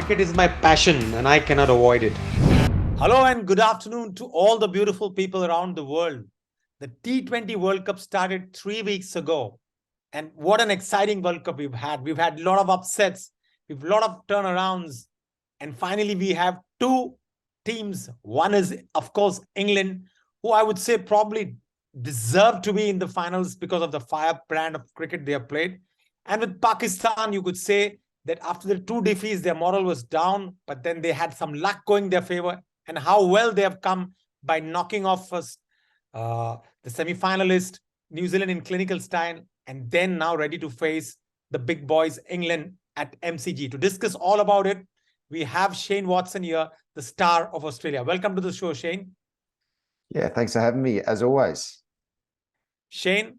Cricket is my passion and I cannot avoid it. Hello and good afternoon to all the beautiful people around the world. The T20 World Cup started 3 weeks ago. And what an exciting World Cup we've had. We've had a lot of upsets. We've a lot of turnarounds. And finally, we have two teams. One is, of course, England, who I would say probably deserve to be in the finals because of the firebrand of cricket they have played. And with Pakistan, you could say that after the two defeats, their morale was down, but then they had some luck going their favor. And how well they have come by knocking off first the semi-finalist, New Zealand in clinical style, and then now ready to face the big boys, England at MCG. To discuss all about it, we have Shane Watson here, the star of Australia. Welcome to the show, Shane. Yeah, thanks for having me, as always. Shane,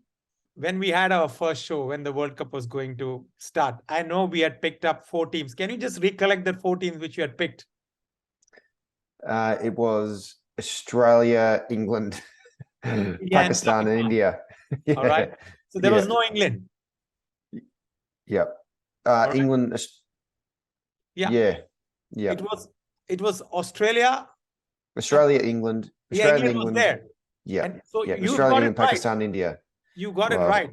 when we had our first show, when the World Cup was going to start, I know we had picked up 4 teams. Can you just recollect the 4 teams which you had picked? It was Australia, England, Pakistan, and India. Yeah. All right. So there was no England. Yep. Right. England. Yeah. It was Australia. England. Australia, England was there. Yeah. And so you Australia, got it and Pakistan, right. India. You got it right.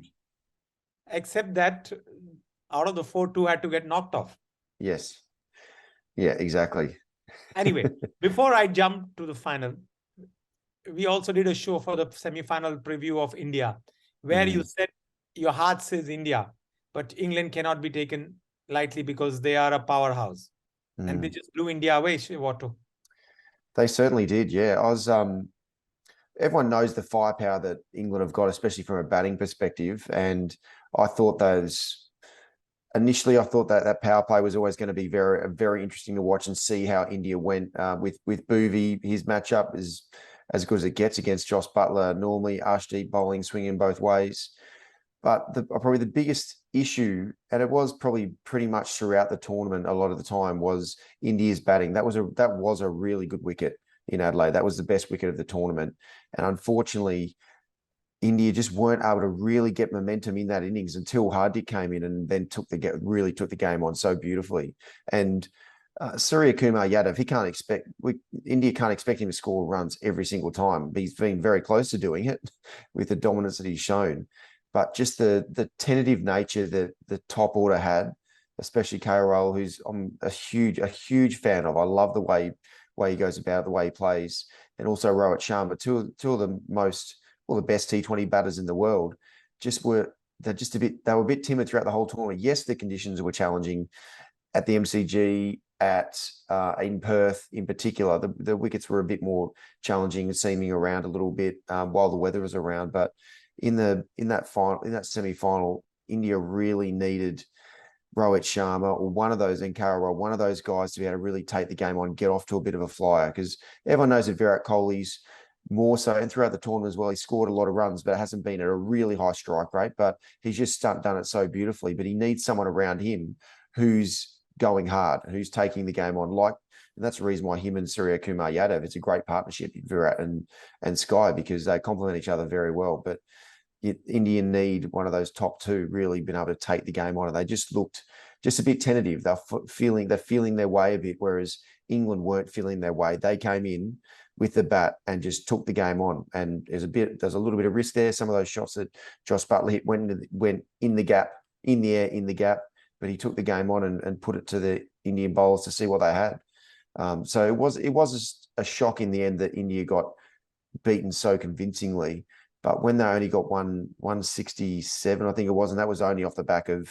Except that out of the 4, 2 had to get knocked off. Yes. Yeah, exactly. Anyway, before I jump to the final, we also did a show for the semi-final preview of India, where you said your heart says India, but England cannot be taken lightly because they are a powerhouse. And they just blew India away, Shivato. They certainly did, yeah. Everyone knows the firepower that England have got, especially from a batting perspective. And I thought initially that power play was always going to be very, very interesting to watch and see how India went with Bhuvi. His matchup is as good as it gets against Josh Buttler. Normally, Arshdeep bowling, swinging both ways. But probably the biggest issue, and it was probably pretty much throughout the tournament a lot of the time, was India's batting. That was a really good wicket in Adelaide. That was the best wicket of the tournament. And unfortunately, India just weren't able to really get momentum in that innings until Hardik came in and then really took the game on so beautifully. And Surya Kumar Yadav, India can't expect him to score runs every single time. He's been very close to doing it with the dominance that he's shown. But just the tentative nature that the top order had, especially KL, who's I'm a huge fan of. I love the way he goes about, the way he plays, and also Rohit Sharma, two of the best T20 batters in the world. They were a bit timid throughout the whole tournament. Yes, the conditions were challenging at the MCG, in Perth in particular. The wickets were a bit more challenging, seeming around a little bit while the weather was around, but in that semi-final, India really needed Rohit Sharma or one of those, and KL, one of those guys to be able to really take the game on, get off to a bit of a flyer, because everyone knows that Virat Kohli's more so, and throughout the tournament as well, he scored a lot of runs, but it hasn't been at a really high strike rate, but he's just done it so beautifully. But he needs someone around him who's going hard, who's taking the game on, and that's the reason why him and Surya Kumar Yadav, it's a great partnership, Virat and Sky, because they complement each other very well. But India need one of those top two really been able to take the game on, and they just looked just a bit tentative. They're feeling their way a bit, whereas England weren't feeling their way. They came in with the bat and just took the game on, and there's a little bit of risk there. Some of those shots that Josh Buttler hit went in the gap, in the air, but he took the game on and put it to the Indian bowlers to see what they had. So it was a shock in the end that India got beaten so convincingly. But when they only got 167, I think it was, and that was only off the back of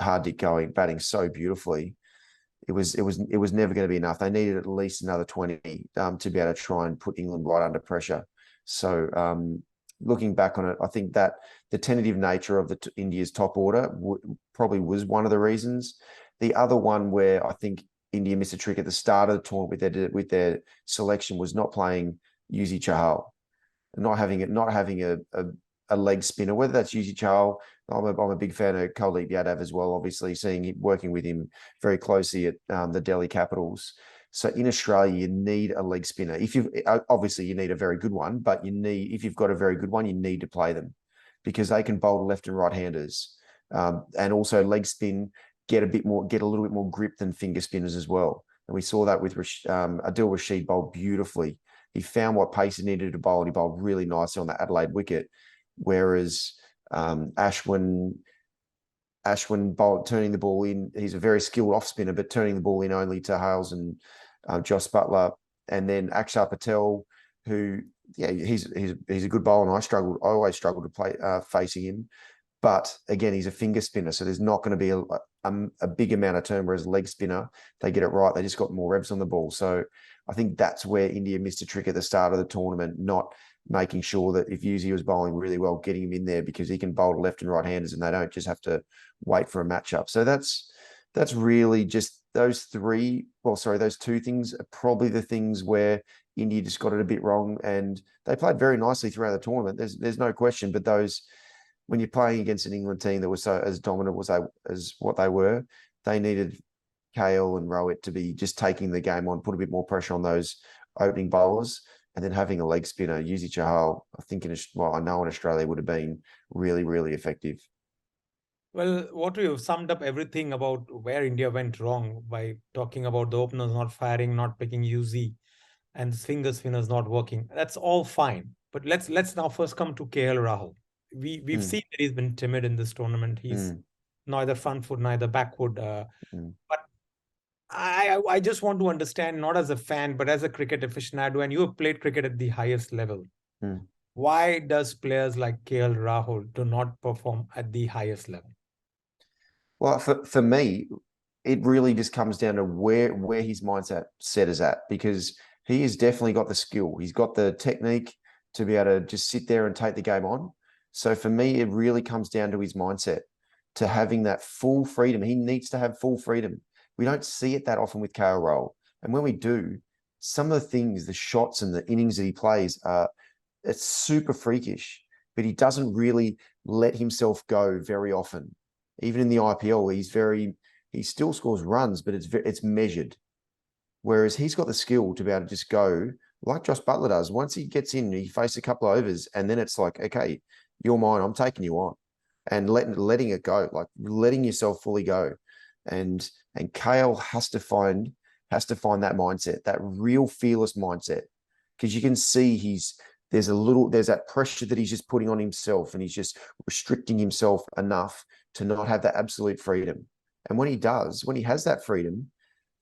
Hardik batting so beautifully, it was never going to be enough. They needed at least another 20 to be able to try and put England right under pressure. So looking back on it, I think that the tentative nature of India's top order probably was one of the reasons. The other one where I think India missed a trick at the start of the tournament with their selection was not playing Yuzi Chahal. Not having a leg spinner, whether that's Yuzi Chahal. I'm a big fan of Kuldeep Yadav as well, obviously working with him very closely at the Delhi Capitals. So in Australia, you need a leg spinner. Obviously you need a very good one, but if you've got a very good one, you need to play them because they can bowl left and right handers. And also leg spin get a little bit more grip than finger spinners as well. And we saw that with Adil Rashid bowled beautifully. He found what pace he needed to bowl, and he bowled really nicely on that Adelaide wicket. Whereas Ashwin bowled, turning the ball in, he's a very skilled off spinner, but turning the ball in only to Hales and Josh Butler. And then Akshar Patel, who, yeah, he's a good bowler, and I always struggled to play facing him. But again, he's a finger spinner, so there's not going to be a big amount of turn. Whereas leg spinner, they get it right. They just got more revs on the ball. So I think that's where India missed a trick at the start of the tournament, not making sure that if Yuzi was bowling really well, getting him in there, because he can bowl to left and right handers, and they don't just have to wait for a matchup. So that's really just those two things are probably the things where India just got it a bit wrong, and they played very nicely throughout the tournament. There's no question, but when you're playing against an England team that was so as dominant as what they were, they needed KL and Rohit to be just taking the game on, put a bit more pressure on those opening bowlers, and then having a leg spinner, Yuzi Chahal, I know in Australia would have been really, really effective. Well, what you have summed up everything about where India went wrong by talking about the openers not firing, not picking UZ, and the finger spinners not working. That's all fine. But let's now first come to KL Rahul. We've seen that he's been timid in this tournament. He's neither front foot, neither backward. But I just want to understand, not as a fan, but as a cricket aficionado, and you have played cricket at the highest level. Why does players like KL Rahul do not perform at the highest level? Well, for me, it really just comes down to where his mindset set is at, because he has definitely got the skill. He's got the technique to be able to just sit there and take the game on. So for me, it really comes down to his mindset, to having that full freedom. He needs to have full freedom. We don't see it that often with KL Rahul. And when we do, some of the things, the shots and the innings that he plays, it's super freakish, but he doesn't really let himself go very often. Even in the IPL, he still scores runs, but it's measured. Whereas he's got the skill to be able to just go like Josh Butler does. Once he gets in, he faces a couple of overs, and then it's like, okay, you're mine, I'm taking you on, and letting it go, like letting yourself fully go. And KL has to find that mindset, that real fearless mindset, because you can see there's that pressure that he's just putting on himself, and he's just restricting himself enough to not have that absolute freedom. And when he has that freedom,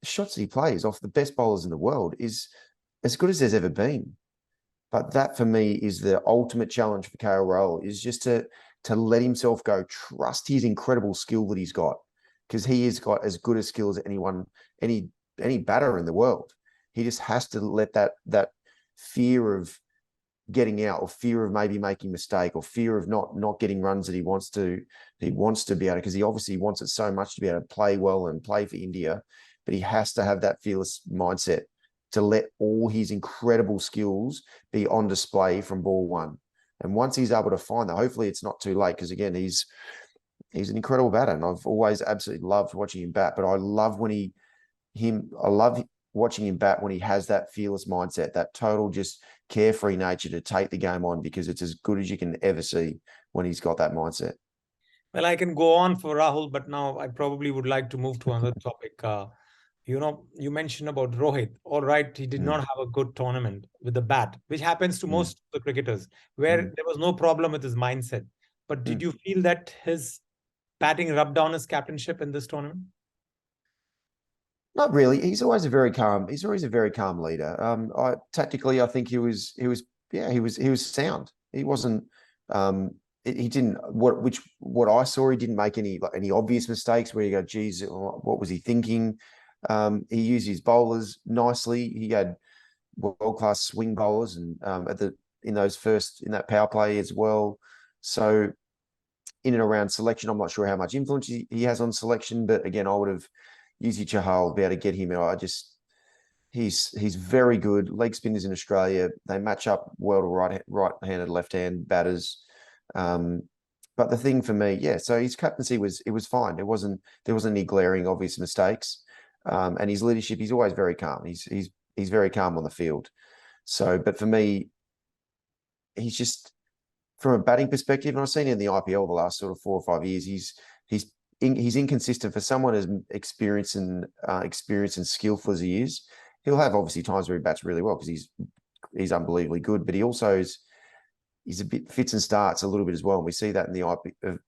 the shots that he plays off the best bowlers in the world is as good as there's ever been. But that for me is the ultimate challenge for KL Rahul, is just to let himself go, trust his incredible skill that he's got, because he has got as good a skill as any batter in the world. He just has to let that fear of getting out, or fear of maybe making a mistake, or fear of not getting runs that he wants to be able to, because he obviously wants it so much to be able to play well and play for India, but he has to have that fearless mindset to let all his incredible skills be on display from ball one. And once he's able to find that, hopefully it's not too late, because again, he's an incredible batter, and I've always absolutely loved watching him bat. But I love watching him bat when he has that fearless mindset, that total just carefree nature to take the game on, because it's as good as you can ever see when he's got that mindset. Well, I can go on for Rahul, but now I probably would like to move to another topic. You mentioned about Rohit. All right, he did not have a good tournament with the bat, which happens to most of the cricketers, where there was no problem with his mindset. But did you feel that his batting rubbed down his captainship in this tournament? Not really. He's always a very calm leader. Tactically, I think he was sound. He wasn't. He didn't. What I saw, he didn't make any obvious mistakes where you go, geez, what was he thinking? He used his bowlers nicely. He had world-class swing bowlers, and in that power play as well. So in and around selection, I'm not sure how much influence he has on selection, but again, I would have Yuzi Chahal be able to get him. He's very good. Leg spinners in Australia, they match up well to right-handed, left-hand batters. But the thing for me, so his captaincy was fine. There wasn't any glaring obvious mistakes. And his leadership, he's always very calm. He's very calm on the field. So, but for me, he's just, from a batting perspective, and I've seen it in the IPL the last sort of 4 or 5 years, he's inconsistent for someone as experienced and skillful as he is. He'll have obviously times where he bats really well because he's unbelievably good, but he's a bit fits and starts a little bit as well. And we see that in the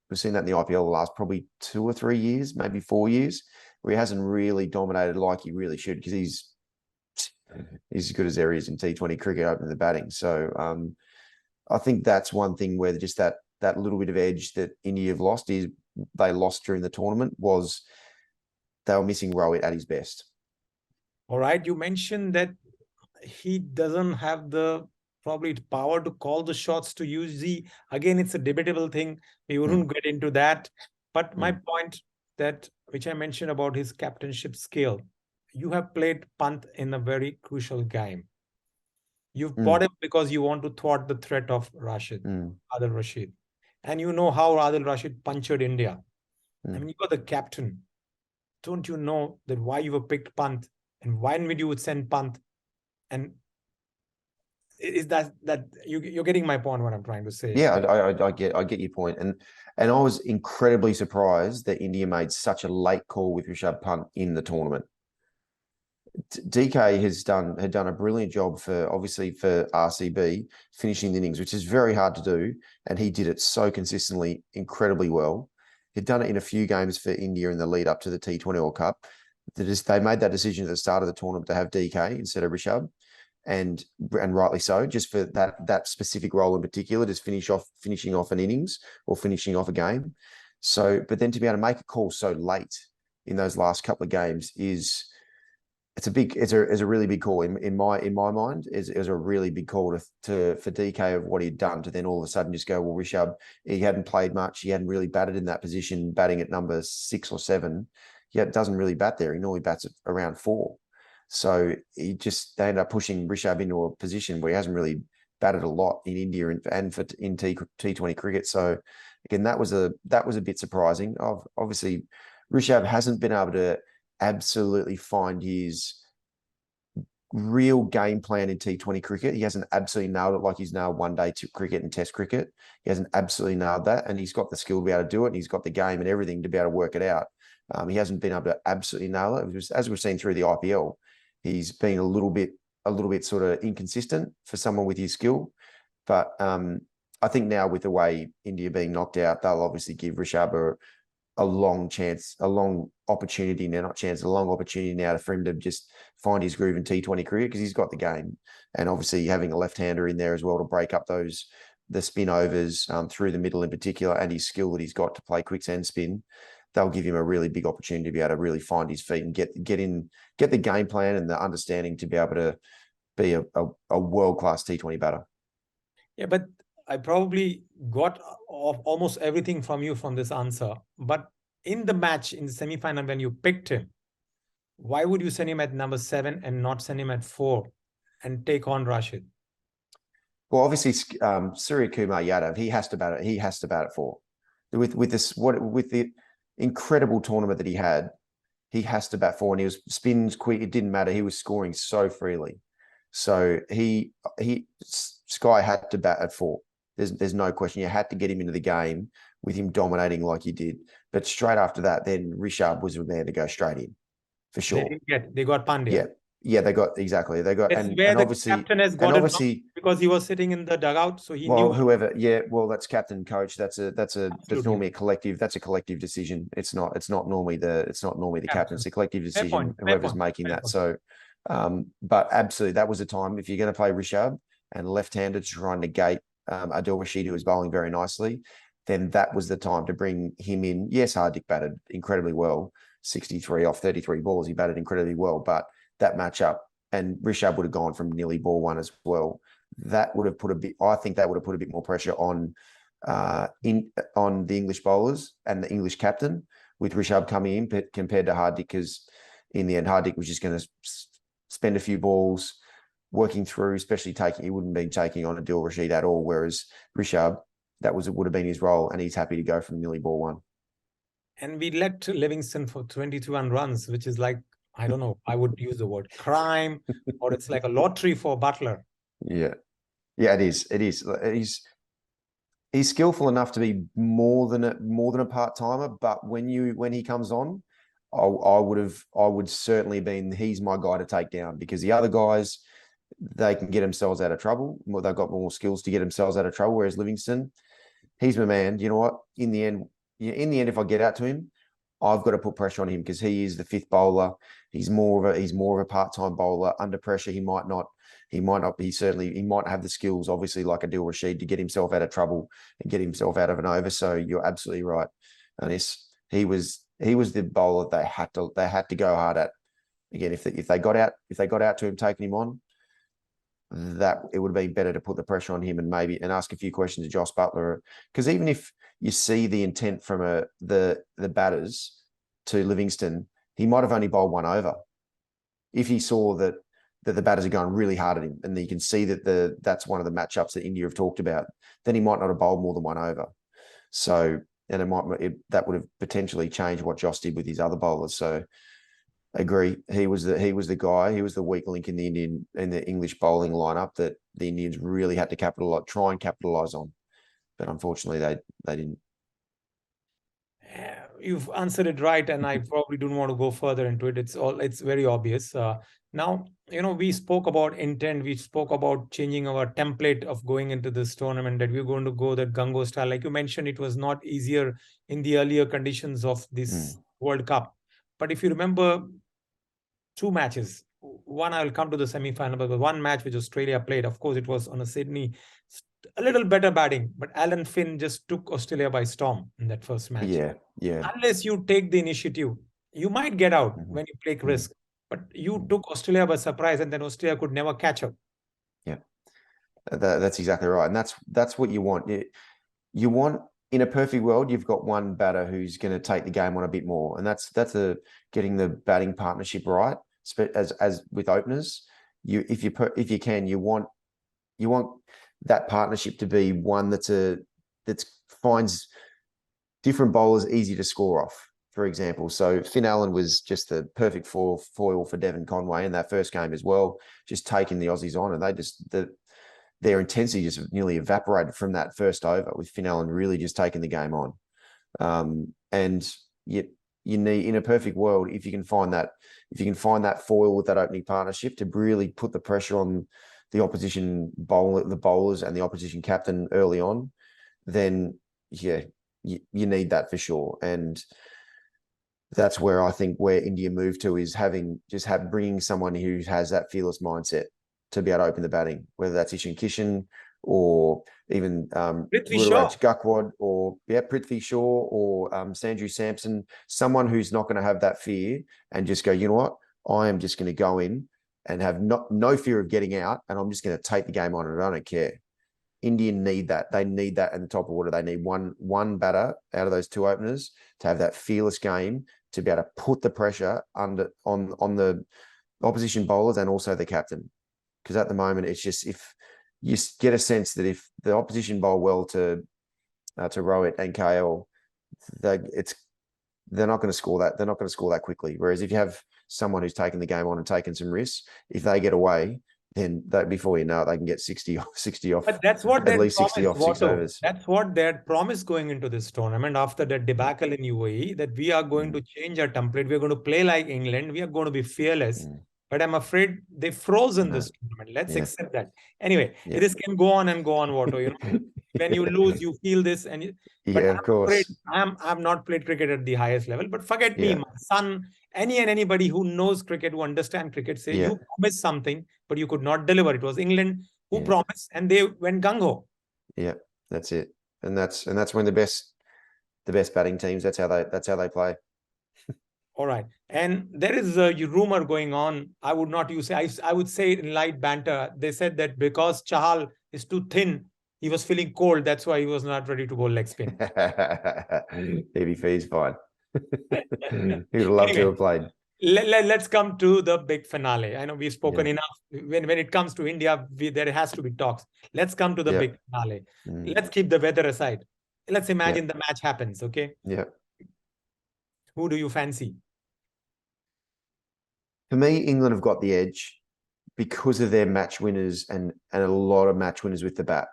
we've seen that in the IPL the last probably 2 or 3 years, maybe 4 years, where he hasn't really dominated like he really should because he's as good as there is in T20 cricket opening the batting. So I think that's one thing where just that little bit of edge that India have lost is they lost during the tournament was they were missing Rohit at his best. All right, you mentioned that he doesn't have the probably power to call the shots to use again, it's a debatable thing. We wouldn't get into that. But my point that which I mentioned about his captainship skill, you have played Pant in a very crucial game. You've bought him because you want to thwart the threat of Adil Rashid. And you know how Adil Rashid punctured India. I mean, you are the captain. Don't you know that why you were picked Pant and why would you send Pant? And is that you're getting my point? What I'm trying to say? Yeah, I get your point, and I was incredibly surprised that India made such a late call with Rishabh Pant in the tournament. DK had done a brilliant job for RCB finishing the innings, which is very hard to do, and he did it so consistently, incredibly well. He'd done it in a few games for India in the lead up to the T20 World Cup. They made that decision at the start of the tournament to have DK instead of Rishabh, and rightly so, just for that specific role in particular, just finishing off an innings or finishing off a game. So, but then to be able to make a call so late in those last couple of games it's a really big call in my mind. It was a really big call for DK of what he'd done to then all of a sudden just go, well, Rishabh, he hadn't played much, he hadn't really batted in that position, batting at number 6 or 7. Yeah, doesn't really bat there. He normally bats at around 4. So they ended up pushing Rishabh into a position where he hasn't really batted a lot in India and in T20 cricket. So again, that was a bit surprising. Obviously, Rishabh hasn't been able to absolutely find his real game plan in T20 cricket. He hasn't absolutely nailed it like he's nailed one-day cricket and Test cricket. He hasn't absolutely nailed that, and he's got the skill to be able to do it, and he's got the game and everything to be able to work it out. He hasn't been able to absolutely nail it. As we've seen through the IPL, he's been a little bit sort of inconsistent for someone with his skill. But I think now with the way India being knocked out, they'll obviously give Rishabh a long opportunity now for him to just find his groove in T20 cricket because he's got the game. And obviously having a left-hander in there as well to break up the spin overs through the middle in particular, and his skill that he's got to play quicks and spin, they'll give him a really big opportunity to be able to really find his feet and get the game plan and the understanding to be able to be a world-class T20 batter. Yeah, but I probably got almost everything from you from this answer. But in the match, in the semi-final, when you picked him, why would you send him at number 7 and not send him at 4 and take on Rashid? Well, obviously, Surya Kumar Yadav, he has to bat at 4. With the incredible tournament that he had, he has to bat 4, and he was spins quick. It didn't matter. He was scoring so freely. So Sky had to bat at 4. There's no question. You had to get him into the game with him dominating like he did. But straight after that, then Rishabh was the man to go straight in, for sure. They got Pandya. Yeah, they got and obviously captain has got it because he was sitting in the dugout, so he knew whoever. Yeah, well, that's captain coach. That's normally a collective. That's a collective decision. It's not normally the captain. It's a collective decision. Whoever's making that. So, but absolutely, that was a time if you're going to play Rishabh and left-handed to try and negate Adil Rashid, who was bowling very nicely, then that was the time to bring him in. Yes, Hardik batted incredibly well, 63 off 33 balls. He batted incredibly well, but that matchup, and Rishabh would have gone from nearly ball 1 as well. That would have put a bit more pressure on the English bowlers and the English captain with Rishabh coming in compared to Hardik, because in the end, Hardik was just going to spend a few balls working through, especially he wouldn't be taking on Adil Rashid at all. Whereas Rishabh, would have been his role, and he's happy to go from nearly ball 1. And we let Livingston for 21 runs, which is like, I don't know, I would use the word crime, or it's like a lottery for Buttler. Yeah, it is. he's skillful enough to be more than a part-timer, but when he comes on, I would certainly been he's my guy to take down, because the other guys, they can get themselves out of trouble. Well, they've got more skills to get themselves out of trouble. Whereas Livingston, he's my man. You know what? In the end, if I get out to him, I've got to put pressure on him, because he is the fifth bowler. He's more of a part-time bowler. Under pressure, he might not be, certainly he might have the skills, obviously, like Adil Rashid, to get himself out of trouble and get himself out of an over. So you're absolutely right, Anis. He was the bowler they had to go hard at. Again, if they got out to him, taking him on, that it would have been better to put the pressure on him and ask a few questions to Josh Butler, because even if you see the intent from the batters to Livingston, he might have only bowled one over. If he saw that the batters are going really hard at him, and you can see that that's one of the matchups that India have talked about, then he might not have bowled more than one over. So, and that would have potentially changed what Josh did with his other bowlers. So, I agree. He was the guy. He was the weak link in the English bowling lineup that the Indians really had to try and capitalize on, but unfortunately they didn't. You've answered it right, and I probably don't want to go further into it. It's very obvious. Now, we spoke about intent. We spoke about changing our template of going into this tournament, that we're going to go that Gango style. Like you mentioned, it was not easier in the earlier conditions of this World Cup. But if you remember, two matches. One, I'll come to the semi-final, but one match which Australia played, of course, it was on a Sydney, a little better batting, but Alan Finn just took Australia by storm in that first match. Yeah. Unless you take the initiative, you might get out when you take risk. But you took Australia by surprise, and then Australia could never catch up. Yeah, that's exactly right, and that's what you want. You want, in a perfect world, you've got one batter who's going to take the game on a bit more, and that's getting the batting partnership right. As with openers, if you can, you want that partnership to be one that finds different bowlers easy to score off. For example, so Finn Allen was just the perfect foil for Devon Conway in that first game as well, just taking the Aussies on, and their intensity just nearly evaporated from that first over, with Finn Allen really just taking the game on. And you need, in a perfect world, if you can find that foil with that opening partnership to really put the pressure on the opposition the bowlers and the opposition captain early on, then yeah, you need that for sure. And that's where I think where India moved to is bringing someone who has that fearless mindset to be able to open the batting, whether that's Ishan Kishan or even Ruturaj Gaikwad or Prithvi Shaw or Sanju Samson, someone who's not going to have that fear and just go, you know what, I am just going to go in and have no fear of getting out, and I'm just going to take the game on, and I don't care. India need that. They need that in the top order. They need one batter out of those two openers to have that fearless game, to be able to put the pressure on the opposition bowlers and also the captain. Because at the moment, it's just, if you get a sense that if the opposition bowl well to Rohit and KL, they're not going to score that. They're not going to score that quickly. Whereas if you have someone who's taken the game on and taken some risks, if they get away, then before you know it, they can get 60 off. But that's what at least 60 off 6 overs. That's what they had promised going into this tournament after that debacle in UAE, that we are going to change our template. We're going to play like England. We are going to be fearless. But I'm afraid they frozen this tournament. Let's accept that. Anyway, this can go on and go on, Watto. When you lose, you feel this. But of course. I've not played cricket at the highest level. But forget me, my son, anybody who knows cricket, who understands cricket, say you promised something, but you could not deliver. It was England who promised, and they went gung-ho. Yeah, that's it. And that's when the best batting teams, that's how they play. All right. And there is a rumor going on. I would not use it. I would say in light banter. They said that because Chahal is too thin, he was feeling cold. That's why he was not ready to bowl leg spin. He's fine. He would love to have played. Let's come to the big finale. I know we've spoken enough. When it comes to India, there has to be talks. Let's come to the big finale. Let's keep the weather aside. Let's imagine the match happens, okay? Yeah. Who do you fancy? For me, England have got the edge because of their match winners and a lot of match winners with the bat.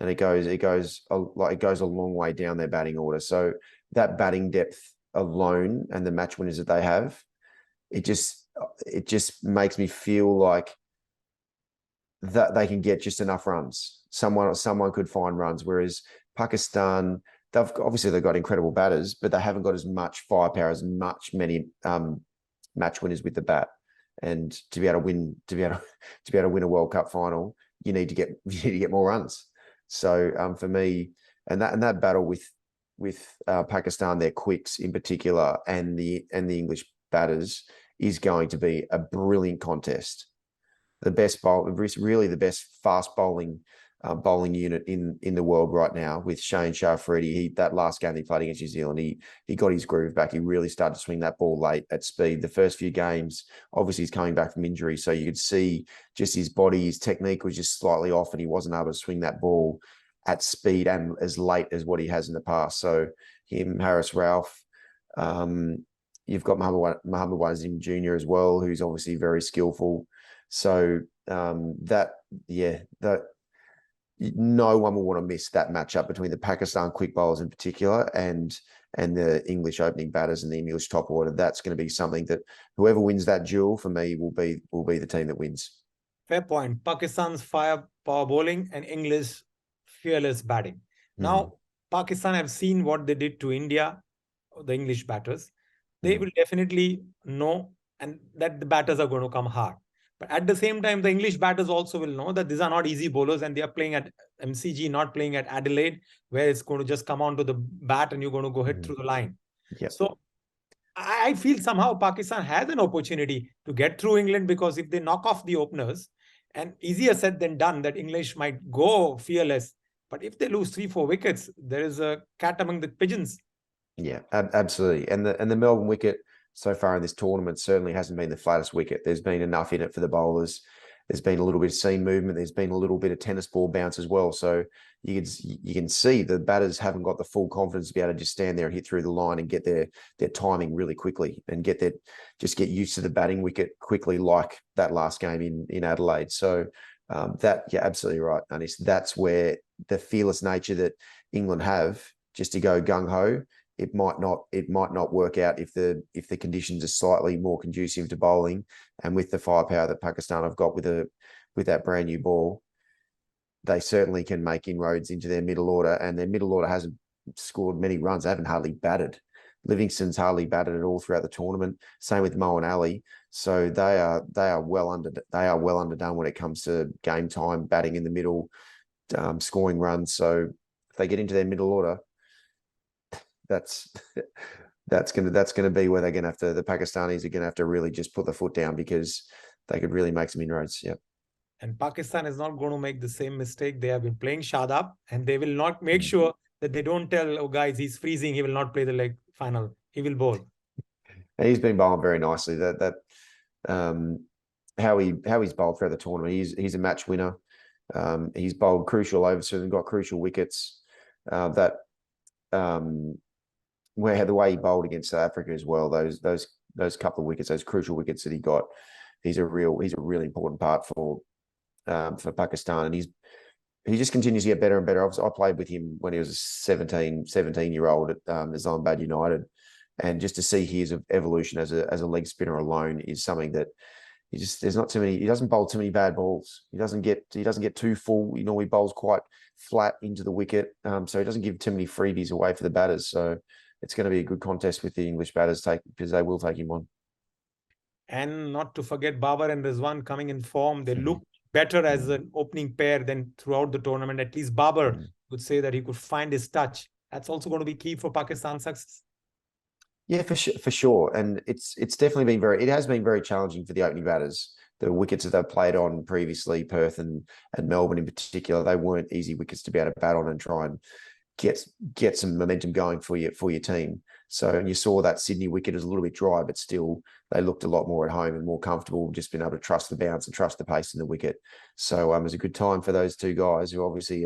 and it goes a long way down their batting order. So that batting depth alone and the match winners that they have, it just makes me feel like that they can get just enough runs. Someone could find runs, whereas Pakistan, they've got incredible batters, but they haven't got as much firepower, as many match winners with the bat. And to be able to win a World Cup final, you need to get more runs. So for me, and that battle with Pakistan, their quicks in particular, and the English batters is going to be a brilliant contest. Really the best fast bowling unit in the world right now, with Shane Shafridi. That last game he played against New Zealand, he got his groove back. He really started to swing that ball late at speed. The first few games, obviously he's coming back from injury, so you could see just his body, his technique was just slightly off, and he wasn't able to swing that ball at speed and as late as what he has in the past. So him, Haris Rauf, you've got Muhammad Wasim Jr. as well, who's obviously very skillful. So no one will want to miss that matchup between the Pakistan quick bowlers in particular and the English opening batters and the English top order. That's going to be something that whoever wins that duel for me will be the team that wins. Fair point. Pakistan's firepower bowling and English fearless batting. Now, Pakistan have seen what they did to India, the English batters. They will definitely know and that the batters are going to come hard. But at the same time, the English batters also will know that these are not easy bowlers, and they are playing at MCG, not playing at Adelaide, where it's going to just come onto the bat and you're going to go hit through the line. Yep. So I feel somehow Pakistan has an opportunity to get through England, because if they knock off the openers, and easier said than done, that English might go fearless. But if they lose 3-4 wickets, there is a cat among the pigeons. Yeah, absolutely. And the Melbourne wicket so far in this tournament certainly hasn't been the flattest wicket. There's been enough in it for the bowlers. There's been a little bit of seam movement. There's been a little bit of tennis ball bounce as well. So you can see the batters haven't got the full confidence to be able to just stand there and hit through the line and get their timing really quickly and get used to the batting wicket quickly, like that last game in Adelaide. So you're absolutely right, Anis. That's where the fearless nature that England have, just to go gung ho, it might not work out if the conditions are slightly more conducive to bowling, and with the firepower that Pakistan have got with that brand new ball, they certainly can make inroads into their middle order, and their middle order hasn't scored many runs. They haven't hardly batted. Livingston's hardly batted at all throughout the tournament. Same with Moeen Ali. So they are well underdone when it comes to game time, batting in the middle, scoring runs. So if they get into their middle order, that's going to be where they're going to have to. The Pakistanis are going to have to really just put the foot down, because they could really make some inroads. Yeah. And Pakistan is not going to make the same mistake. They have been playing Shadab, and they will not make sure that they don't tell, oh guys, he's freezing, he will not play the leg final. He will bowl. And he's been bowling very nicely. How he's bowled throughout the tournament. He's a match winner. He's bowled crucial overs and got crucial wickets. Where the way he bowled against South Africa as well, those couple of wickets, those crucial wickets that he got, he's a really important part for Pakistan, and he just continues to get better and better. I played with him when he was a 17-year-old at Islamabad United, and just to see his evolution as a leg spinner alone is something that there's not too many. He doesn't bowl too many bad balls. He doesn't get too full. He bowls quite flat into the wicket, so he doesn't give too many freebies away for the batters. So it's going to be a good contest with the English batters, because they will take him on. And not to forget Babar and Rizwan coming in form. They look better as an opening pair than throughout the tournament. At least Babar would say that he could find his touch. That's also going to be key for Pakistan's success. Yeah, for sure. And it's definitely been it has been very challenging for the opening batters. The wickets that they've played on previously, Perth and Melbourne in particular, they weren't easy wickets to be able to bat on and try and get some momentum going for your team. So, and you saw that Sydney wicket is a little bit dry, but still they looked a lot more at home and more comfortable, just being able to trust the bounce and trust the pace in the wicket. So it was a good time for those two guys who obviously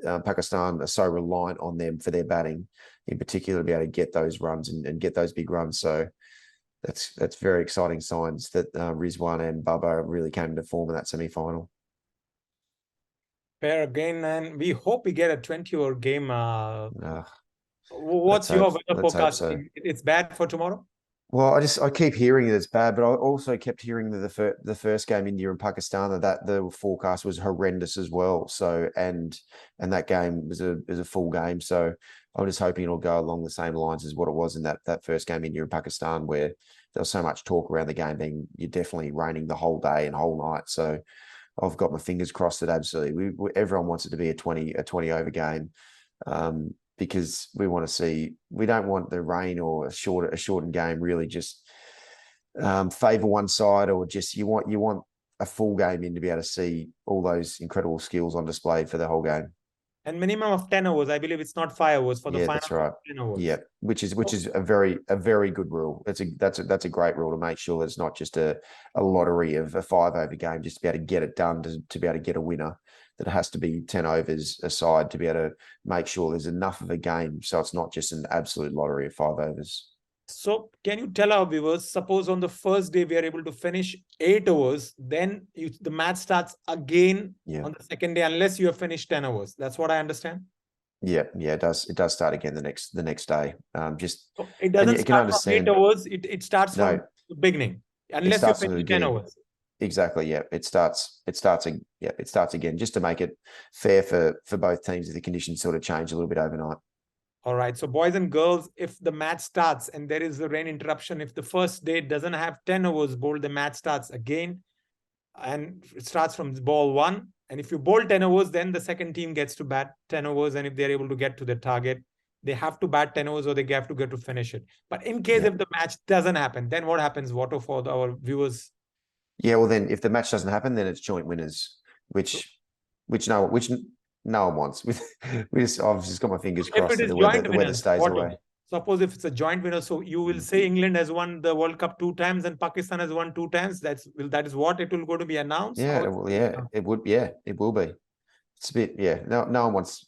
Pakistan are so reliant on them for their batting, in particular, to be able to get those runs and get those big runs. So that's very exciting signs that Rizwan and Babar really came into form in that semi-final. Fair again, and we hope we get a 20-over game. Ugh, What's let's your hope- weather let's hope forecast? so. It's bad for tomorrow? Well, I keep hearing that it's bad, but I also kept hearing that the first game, India and Pakistan, that the forecast was horrendous as well. So and that game was a full game. So I'm just hoping it'll go along the same lines as what it was in that first game, India and Pakistan, where there was so much talk around the game being you're definitely raining the whole day and whole night. So I've got my fingers crossed that absolutely everyone wants it to be a 20 over game. Because we want to see, we don't want the rain or a shortened game really just favor one side, or just you want a full game in to be able to see all those incredible skills on display for the whole game. And minimum of 10 hours. I believe it's not 5 hours for the Yeah, final. that's right. 10 hours. Yeah, which is a very good rule. That's a great rule to make sure that it's not just a lottery of a 5-over game just to be able to get it done to be able to get a winner. That it has to be 10 overs aside to be able to make sure there's enough of a game, so it's not just an absolute lottery of 5 overs. So can you tell our viewers, suppose on the first day we are able to finish 8 hours, then the match starts again on the second day, unless you have finished 10 hours. That's what I understand. Yeah, it does start again the next day. So it doesn't start from 8 hours. It starts from the beginning, unless you finish 10 hours. Exactly. Yeah, it starts again, just to make it fair for both teams if the conditions sort of change a little bit overnight. All right. So boys and girls, if the match starts and there is a rain interruption, if the first day doesn't have 10 overs bowled, the match starts again, and it starts from ball 1. And if you bowl 10 overs, then the second team gets to bat 10 overs. And if they're able to get to the target, they have to bat 10 overs or they have to get to finish it. But in case if the match doesn't happen, then what happens, Watto, for our viewers? Yeah, well then if the match doesn't happen, then it's joint winners, which no one wants. I've just got my fingers crossed that the weather stays away. Suppose if it's a joint winner, so you will say England has won the World Cup 2 times and Pakistan has won 2 times. That is what it will go to be announced. Yeah, it will be. It's a bit, no one wants.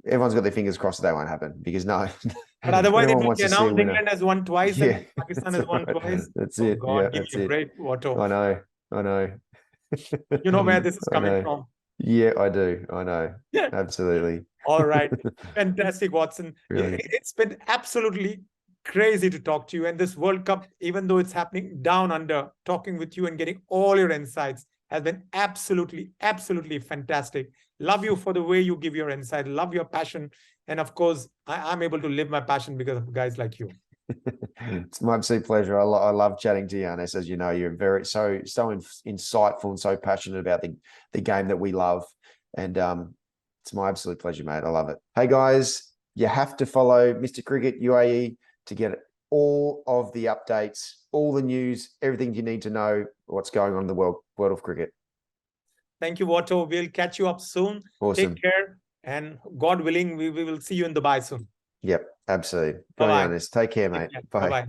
Everyone's got their fingers crossed that won't happen, because no. But otherwise, it will be announced England has won twice and Pakistan has won twice. That's it. God, give me a break, Watto. I know. You know where this is coming from. Yeah, I do. I know. Absolutely. All right. Fantastic, Watson. Really. It's been absolutely crazy to talk to you. And this World Cup, even though it's happening down under, talking with you and getting all your insights has been absolutely, absolutely fantastic. Love you for the way you give your insight. Love your passion. And of course, I'm able to live my passion because of guys like you. It's my absolute pleasure. I love chatting to you, Anas. As you know, you're very so insightful and so passionate about the game that we love. And it's my absolute pleasure, mate. I love it. Hey guys, you have to follow Mr. Cricket UAE to get all of the updates, all the news, everything you need to know what's going on in the world of cricket. Thank you, Watto. We'll catch you up soon. Awesome. Take care. And God willing, we will see you in Dubai soon. Yep, absolutely. Bye-bye. Take care, mate. Bye. Bye-bye.